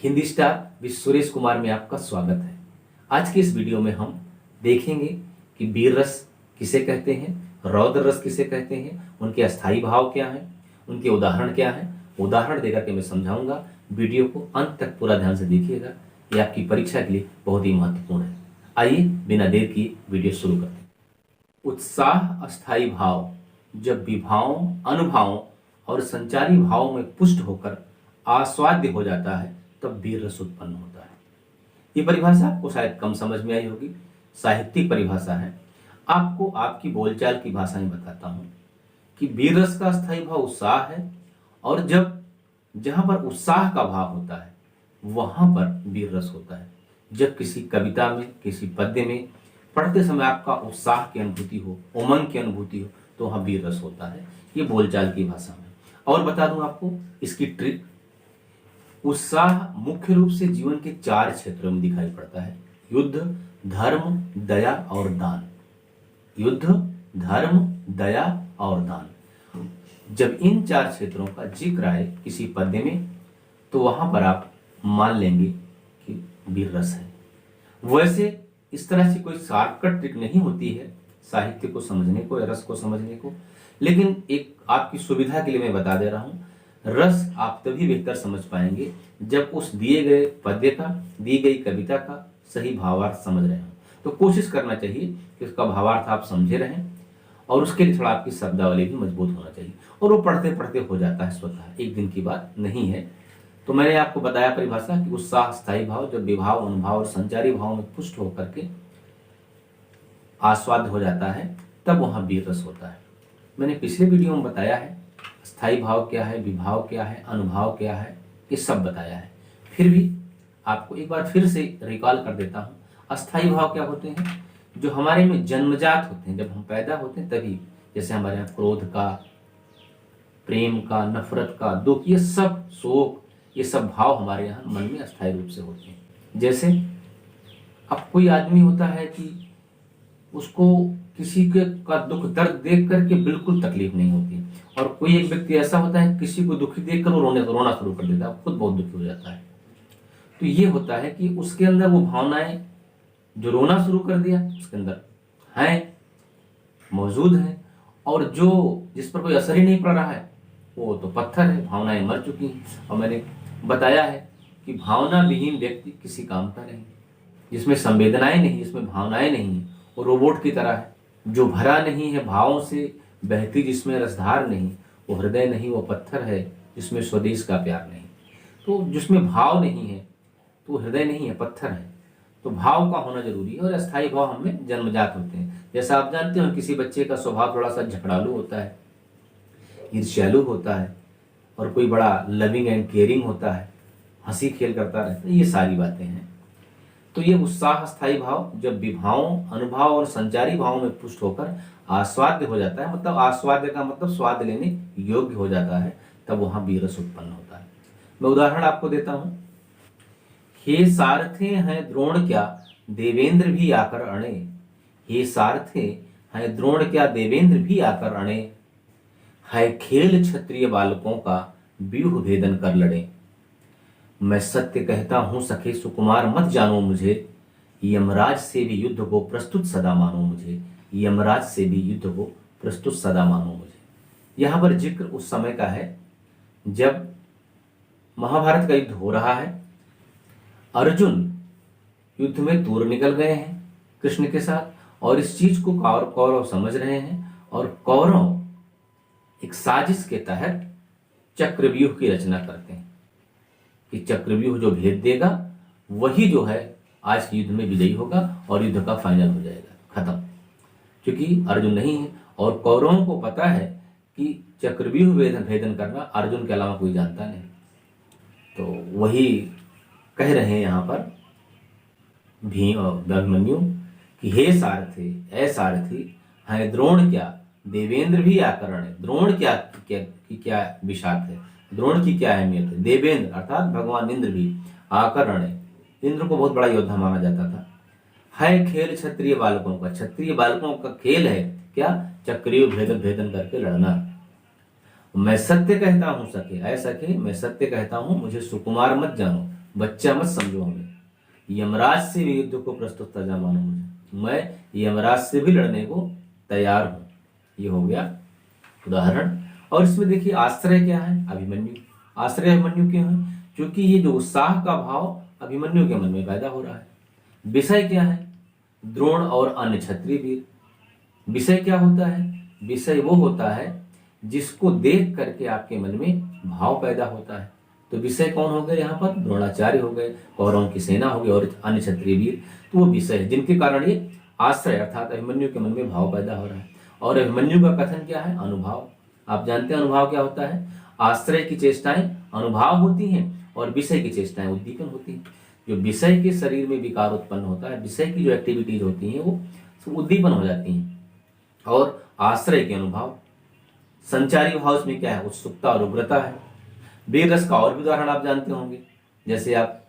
Hindi star with Suresh Kumar में आपका स्वागत है। आज की इस वीडियो में हम देखेंगे कि वीर रस किसे कहते हैं, रौद्र रस किसे कहते हैं, उनके अस्थायी भाव क्या हैं, उनके उदाहरण क्या हैं। उदाहरण देकर के मैं समझाऊंगा। वीडियो को अंत तक पूरा ध्यान से देखिएगा, ये आपकी परीक्षा के लिए बहुत ही महत्वपूर्ण है। आइए बिना देर किए वीडियो शुरू करते हैं। उत्साह अस्थायी भाव जब विभावों, अनुभावों और संचारी भावों में पुष्ट होकर आस्वाद्य हो जाता है तब वीर रस उत्पन्न होता है। ये परिभाषा आपको शायद कम समझ में आई होगी, साहित्यिक परिभाषा है। आपको आपकी बोलचाल की भाषा में बताता हूं कि वीर रस का स्थायी भाव उत्साह है, और जहां पर उत्साह का भाव होता है वहां पर वीर रस होता है। जब किसी कविता में, किसी पद्य में पढ़ते समय आपका उत्साह की अनुभूति हो, उमंग की अनुभूति हो, तो वहां वीर रस होता है। ये बोलचाल की भाषा में। और बता दूं आपको इसकी ट्रिक। उत्साह मुख्य रूप से जीवन के 4 क्षेत्रों में दिखाई पड़ता है: युद्ध, धर्म, दया और दान। युद्ध, धर्म, दया और दान। जब इन 4 क्षेत्रों का जिक्र आए किसी पद्य में तो वहां पर आप मान लेंगे कि वीर रस है। वैसे इस तरह से कोई शॉर्टकट ट्रिक नहीं होती है साहित्य को समझने को या रस को समझने को, लेकिन एक आपकी सुविधा के लिए मैं बता दे रहा हूं। रस आप तभी बेहतर समझ पाएंगे जब उस दिए गए पद्य का, दी गई कविता का सही भावार्थ समझ रहे हो। तो कोशिश करना चाहिए कि उसका भावार्थ आप समझे रहें, और उसके लिए थोड़ा आपकी शब्दावली भी मजबूत होना चाहिए। और वो पढ़ते पढ़ते हो जाता है स्वतः, एक दिन की बात नहीं है। तो मैंने आपको बताया परिभाषा कि उत्साह स्थायी भाव जब विभाव, अनुभाव और संचारी भाव में पुष्ट होकर के आस्वाद हो जाता है तब वहां वीर रस होता है। मैंने पिछले वीडियो में बताया है स्थायी भाव क्या है, विभाव क्या है, अनुभाव क्या है, ये सब बताया है। फिर भी आपको एक बार फिर से रिकॉल कर देता हूँ। अस्थायी भाव क्या होते हैं? जो हमारे में जन्मजात होते हैं, जब हम पैदा होते हैं तभी। जैसे हमारे यहाँ क्रोध का, प्रेम का, नफरत का, दुख, ये सब, शोक, ये सब भाव हमारे यहाँ मन में अस्थायी रूप से होते हैं। जैसे अब कोई आदमी होता है कि उसको किसी के का दुख दर्द देख करके बिल्कुल तकलीफ नहीं होती, और कोई एक व्यक्ति ऐसा होता है किसी को दुखी देखकर वो रोना शुरू कर देता है, खुद बहुत दुखी हो जाता है। तो ये होता है कि उसके अंदर वो भावनाएं जो रोना शुरू कर दिया उसके अंदर हैं, मौजूद हैं, और जो जिस पर कोई असर ही नहीं पड़ रहा है वो तो पत्थर है, भावनाएं मर चुकी हैं। और मैंने बताया है कि भावना विहीन व्यक्ति किसी काम का नहीं। जिसमें संवेदनाएं नहीं, जिसमें भावनाएं नहीं, वो रोबोट की तरह है। जो भरा नहीं है भावों से, बहती जिसमें रसधार नहीं, वो हृदय नहीं, वो पत्थर है जिसमें स्वदेश का प्यार नहीं। तो जिसमें भाव नहीं है तो हृदय नहीं है, पत्थर है। तो भाव का होना जरूरी है, और अस्थायी भाव हमें जन्मजात होते हैं। जैसा आप जानते हो किसी बच्चे का स्वभाव थोड़ा सा झगड़ालू होता है, ईर्ष्यालु होता है, और कोई बड़ा लविंग एंड केयरिंग होता है, हंसी खेल करता रहता है। ये सारी बातें हैं। तो ये उत्साह स्थायी भाव जब विभावों, अनुभाव और संचारी भावों में पुष्ट होकर आस्वाद्य हो जाता है, मतलब आस्वाद्य का मतलब स्वाद लेने योग्य हो जाता है, तब वहां वीर रस उत्पन्न होता है। मैं उदाहरण आपको देता हूं। हे सारथे हैं द्रोण क्या, देवेंद्र भी आकर अणे। हे सारथे हैं द्रोण क्या, देवेंद्र भी आकर अणे। है खेल क्षत्रिय बालकों का, व्यूह भेदन कर लड़े। मैं सत्य कहता हूं सखे सुकुमार मत जानो मुझे, यमराज से भी युद्ध को प्रस्तुत सदा मानो मुझे। यमराज से भी युद्ध को प्रस्तुत सदा मानो मुझे। यहां पर जिक्र उस समय का है जब महाभारत का युद्ध हो रहा है। अर्जुन युद्ध में दूर निकल गए हैं कृष्ण के साथ, और इस चीज को कौरव समझ रहे हैं, और कौरव एक साजिश के तहत चक्रव्यूह की रचना करते हैं कि चक्रव्यूह जो भेद देगा वही जो है आज के युद्ध में विजयी होगा और युद्ध का फाइनल हो जाएगा, खत्म। क्योंकि अर्जुन नहीं है, और कौरवों को पता है कि चक्रव्यूह भेदन करना अर्जुन के अलावा कोई जानता नहीं। तो वही कह रहे हैं यहाँ पर भीम और अभिमन्यु कि हे सारथी, ऐ सारथी, हैं द्रोण क्या, देवेंद्र भी आकरण है। द्रोण क्या विषाद है, द्रोण की क्या अहमियत है। देवेंद्र अर्थात भगवान इंद्र भी आकरण है, इंद्र को बहुत बड़ा योद्धा माना जाता था। है खेल क्षत्रिय बालकों का, क्षत्रिय बालकों का खेल है क्या, चक्रीय भेदन करके लड़ना। मैं सत्य कहता हूं सखे, ऐ सखे मैं सत्य कहता हूं, मुझे सुकुमार मत जानो। बच्चा मत समझो हमें, यमराज से भी युद्ध को प्रस्तुत ताजा मानो मुझे, मैं यमराज से भी लड़ने को तैयार हूं। ये हो गया उदाहरण। और इसमें देखिए आश्रय क्या है, अभिमन्यु। आश्रय अभिमन्यु क्यों है? क्योंकि ये जो उत्साह का भाव अभिमन्यु के मन में पैदा हो रहा है। विषय क्या है? द्रोण और अन्य क्षत्रिय वीर। विषय क्या होता है? विषय वो होता है जिसको देख करके आपके मन में भाव पैदा होता है। तो विषय कौन हो गए यहाँ पर? द्रोणाचार्य हो गए, कौरवों की सेना हो गई और अन्य क्षत्रिय वीर। तो वो विषय है जिनके कारण ये आश्रय अर्थात अभिमन्यु के मन में भाव पैदा हो रहा है। और अभिमन्यु का कथन क्या है? अनुभाव। आप जानते हैं अनुभाव क्या होता है? आश्रय की चेष्टाएं अनुभाव होती हैं और विषय की चेष्टाएं उद्दीपन होती हैं। जो विषय के शरीर में विकार उत्पन्न होता है, विषय की जो एक्टिविटीज होती हैं वो उद्दीपन हो जाती हैं। और आश्रय के अनुभव, संचारी भाव इसमें क्या है? उत्सुकता और उग्रता है। वीर रस का और भी उदाहरण आप जानते होंगे, जैसे आप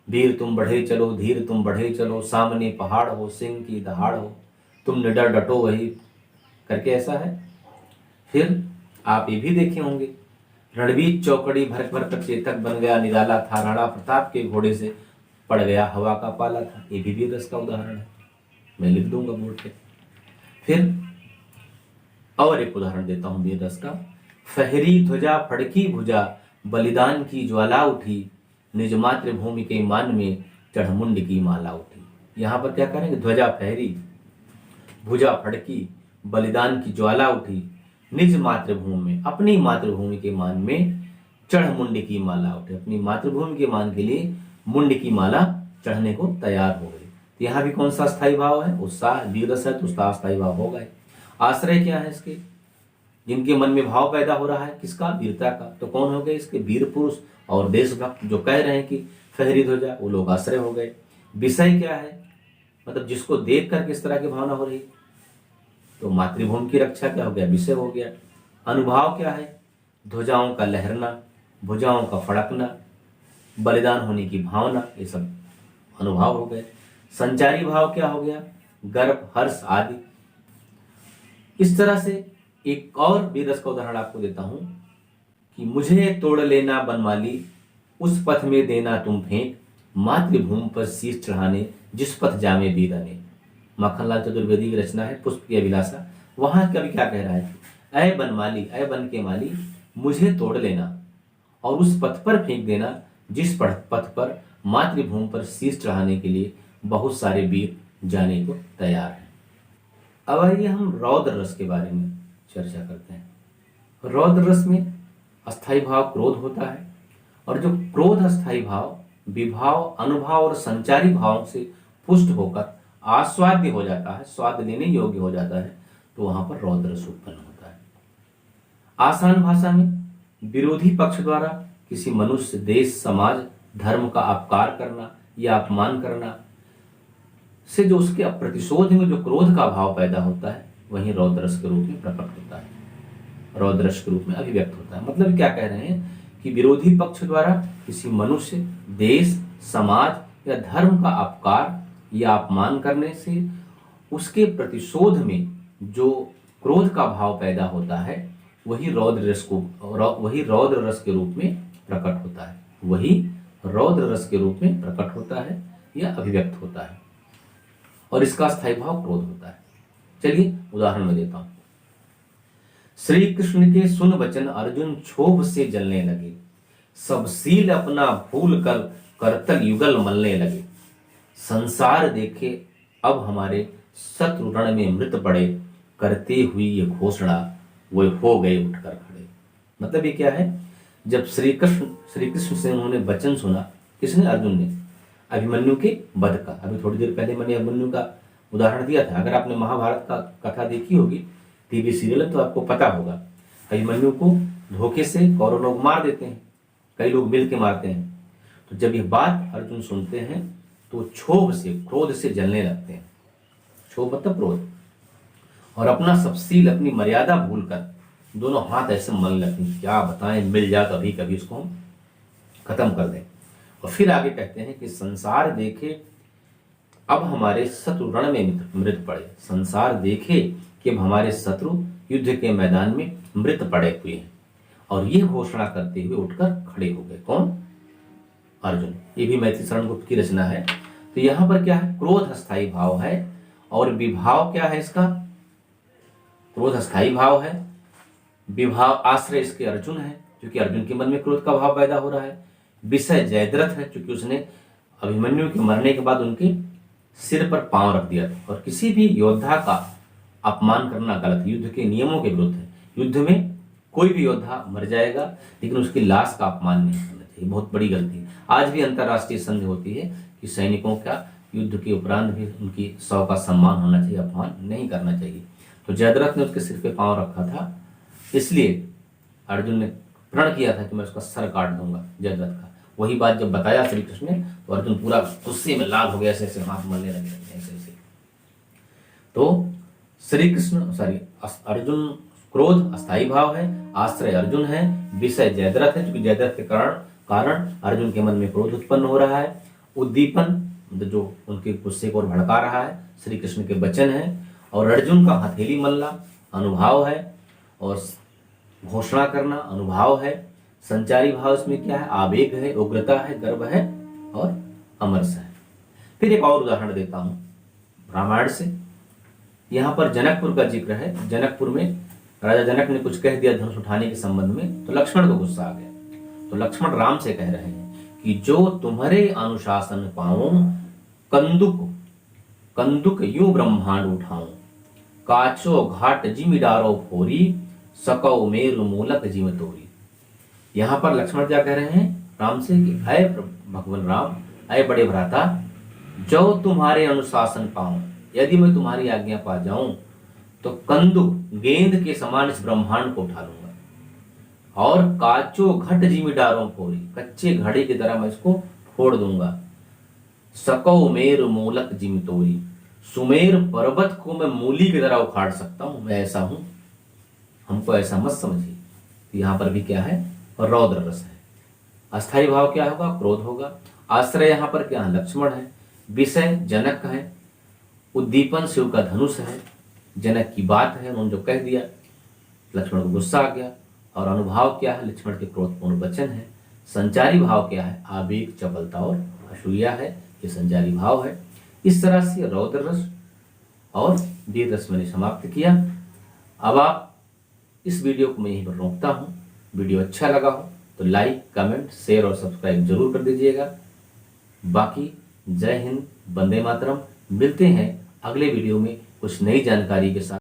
वीर तुम बढ़े चलो, धीर तुम बढ़े चलो, सामने पहाड़ हो, सिंह की दहाड़ हो, तुम निडर डटो वही करके ऐसा है। फिर आप ये भी देखे होंगे, रणवीर चौकड़ी भर भर कर चेतक बन गया, निराला था, राणा प्रताप के घोड़े से पड़ गया, हवा का पाला था। ये भी वीर रस का उदाहरण है, मैं लिख दूंगा बोर्ड पे। फिर और एक उदाहरण देता हूं वीर रस का। फहरी ध्वजा फड़की भुजा, बलिदान की ज्वाला उठी, निज मातृभूमि के मान में चढ़मुंड की माला उठी। यहां पर क्या करेंगे? ध्वजा फहरी, भुजा फड़की, बलिदान की ज्वाला उठी, निज मातृभूमि में, अपनी मातृभूमि के मान में चढ़ मुंड की माला उठी। अपनी मातृभूमि के मान के लिए मुंड की माला चढ़ने को तैयार हो गई। तो यहाँ भी कौन सा स्थायी भाव है? उत्साह। वीर रस है तो उसका स्थायी भाव हो गए। आश्रय क्या है इसके? जिनके मन में भाव पैदा हो रहा है, किसका? वीरता का। तो कौन हो गए इसके? वीर पुरुष और देशभक्त जो कह रहे हैं कि फहरी ध्वजा, वो लोग आश्रय हो गए। विषय क्या है? मतलब जिसको देख कर किस तरह की भावना हो रही, तो मातृभूमि की रक्षा क्या हो गया? विषय हो गया। अनुभाव क्या है? ध्वजाओं का लहरना, भुजाओं का फड़कना, बलिदान होने की भावना, ये सब अनुभव हो गए। संचारी भाव क्या हो गया? गर्व, हर्ष आदि। इस तरह से एक और वीर रस का उदाहरण आपको देता हूं कि मुझे तोड़ लेना बनमाली, उस पथ में देना तुम फेंक, मातृभूमि पर शीश चढ़ाने, जिस पथ जामे वीरने। माखनलाल चतुर्वेदी की रचना है पुष्प की अभिलाषा। वहां कवि क्या कह रहा है? ऐ बनमाली, ऐ बन के माली, मुझे तोड़ लेना और उस पथ पर फेंक देना जिस पथ पर मातृभूमि पर शीश चढ़ाने के लिए बहुत सारे वीर जाने को तैयार हैं। अब आइए हम रौद्र रस के बारे में चर्चा करते हैं। रौद्र रस में अस्थाई भाव क्रोध होता है, और जो क्रोध अस्थाई भाव विभाव, अनुभव और संचारी भाव से पुष्ट होकर आस्वाद्य हो जाता है, स्वाद लेने योग्य हो जाता है, तो वहां पर रौद्र रस उत्पन्न होता है। आसान भाषा में विरोधी पक्ष द्वारा किसी मनुष्य, देश, समाज, धर्म का अपकार करना या अपमान करना से जो उसके प्रतिशोध में जो क्रोध का भाव पैदा होता है, वही रौद्र रस के रूप में प्रकट होता है, रौद्र रस के रूप में अभिव्यक्त होता है। मतलब क्या कह रहे हैं कि विरोधी पक्ष द्वारा किसी मनुष्य, देश, समाज या धर्म का अपकार या अपमान करने से उसके प्रतिशोध में जो क्रोध का भाव पैदा होता है, वही रौद्र रस के रूप में प्रकट होता है, वही रौद्र रस के रूप में प्रकट होता है या अभिव्यक्त होता है, और इसका स्थायी भाव क्रोध होता है। चलिए उदाहरण में देता हूं। श्री कृष्ण के सुन वचन अर्जुन क्षोभ से जलने लगे, सब सील अपना भूल कर करतल युगल मलने लगे, संसार देखे अब हमारे शत्रु रण में मृत पड़े, करते हुई ये घोषणा वो हो गए उठकर खड़े। मतलब ये क्या है? जब श्री कृष्ण से उन्होंने वचन सुना, किसने? अर्जुन ने, अभिमन्यु के वध का। अभी थोड़ी देर पहले मैंने अभिमन्यु का उदाहरण दिया था। अगर आपने महाभारत का कथा देखी होगी, टीवी सीरियल, तो आपको पता होगा अभिमन्यु को धोखे से कौरव लोग मार देते हैं, कई लोग मिल के मारते हैं। तो जब ये बात अर्जुन सुनते हैं तो क्षोभ से, क्रोध से जलने लगते हैं। क्षोभ मतलब क्रोध, और अपना सब सील, अपनी मर्यादा भूलकर दोनों हाथ ऐसे मलने लगते हैं, क्या बताएं, मिल जाए तो अभी कभी इसको हम खत्म कर दें। और फिर आगे कहते हैं कि संसार देखे अब हमारे शत्रु रण में मृत पड़े, संसार देखे कि अब हमारे शत्रु युद्ध के मैदान में मृत पड़े हुए हैं। और ये घोषणा करते हुए उठकर खड़े हो गए। कौन? अर्जुन। ये भी मैथिली शरण गुप्त की रचना है। तो यहाँ पर क्या है, क्रोध अस्थाई भाव है और विभाव क्या है इसका, क्रोध अस्थाई भाव है, विभाव आश्रय इसके अर्जुन है, क्योंकि अर्जुन के मन में क्रोध का भाव पैदा हो रहा है। विषय जयद्रथ है, क्योंकि उसने अभिमन्यु के मरने के बाद उनके सिर पर पांव रख दिया था। और किसी भी योद्धा का अपमान करना गलत, युद्ध के नियमों के विरुद्ध है। युद्ध में कोई भी योद्धा मर जाएगा लेकिन उसकी लाश का अपमान नहीं करना चाहिए, बहुत बड़ी गलती है। आज भी अंतर्राष्ट्रीय संधि होती है कि सैनिकों का युद्ध के उपरांत भी उनकी शव का सम्मान होना चाहिए, अपमान नहीं करना चाहिए। तो जयद्रथ ने उसके सिर पे पांव रखा था, इसलिए अर्जुन ने प्रण किया था कि मैं उसका सर काट दूंगा जयद्रथ का। वही बात जब बताया श्री कृष्ण ने तो अर्जुन पूरा गुस्से में लाल हो गया, ऐसे ऐसे हाथ मलने लगे ऐसे ऐसे। तो श्री कृष्ण अर्जुन, क्रोध अस्थाई भाव है, आश्रय अर्जुन है, विषय जयद्रथ है, क्योंकि जयद्रथ के कारण अर्जुन के मन में क्रोध उत्पन्न हो रहा है। उद्दीपन जो उनके गुस्से को भड़का रहा है श्री कृष्ण के वचन है। और अर्जुन का हथेली मलना अनुभाव है, और घोषणा करना अनुभाव है। संचारी भाव इसमें क्या है, आवेग है, उग्रता है, गर्व है और अमरस है। फिर एक और उदाहरण देता हूं रामायण से। यहाँ पर जनकपुर का जिक्र है। जनकपुर में राजा जनक ने कुछ कह दिया धनुष उठाने के संबंध में, तो लक्ष्मण को गुस्सा आ गया। तो लक्ष्मण राम से कह रहे हैं कि जो तुम्हारे अनुशासन पाऊं, कंदुक यूं ब्रह्मांड उठाऊं, काचो घाट जिमि डारो फोरी, सकौ मेरु मूलक जिम तोरी। यहां पर लक्ष्मण क्या कह रहे हैं राम से कि अय भगवान राम, अय बड़े भ्राता, जो तुम्हारे अनुशासन पाऊं, यदि मैं तुम्हारी आज्ञा पा जाऊं तो कंदुक गेंद के समान इस ब्रह्मांड को उठा लूंगा, और काचो घट जिमि डारो फोरी, कच्चे घड़े की तरह मैं इसको फोड़ दूंगा। सकौ मेरु मूलक जिम तोरी, सुमेर पर्वत को मैं मूली की तरह उखाड़ सकता हूं, मैं ऐसा हूं, हमको ऐसा मत समझिए। तो यहां पर भी क्या है, रौद्र रस है। अस्थाई भाव क्या होगा, क्रोध होगा। आश्रय यहां पर क्या है, लक्ष्मण है। विषय जनक है। उद्दीपन शिव का धनुष है, जनक की बात है, उन्होंने जो कह दिया लक्ष्मण को गुस्सा आ गया। और अनुभाव क्या है, लक्ष्मण के क्रोधपूर्ण वचन है। संचारी भाव क्या है, आवेग, चपलता और असूया है, ये संचारी भाव है। इस तरह से रौद्र रस और वीर रस मैंने समाप्त किया। अब आप इस वीडियो को मैं यहीं पर रोकता हूं। वीडियो अच्छा लगा हो तो लाइक, कमेंट, शेयर और सब्सक्राइब जरूर कर दीजिएगा। बाकी जय हिंद, वंदे मातरम। मिलते हैं अगले वीडियो में कुछ नई जानकारी के साथ।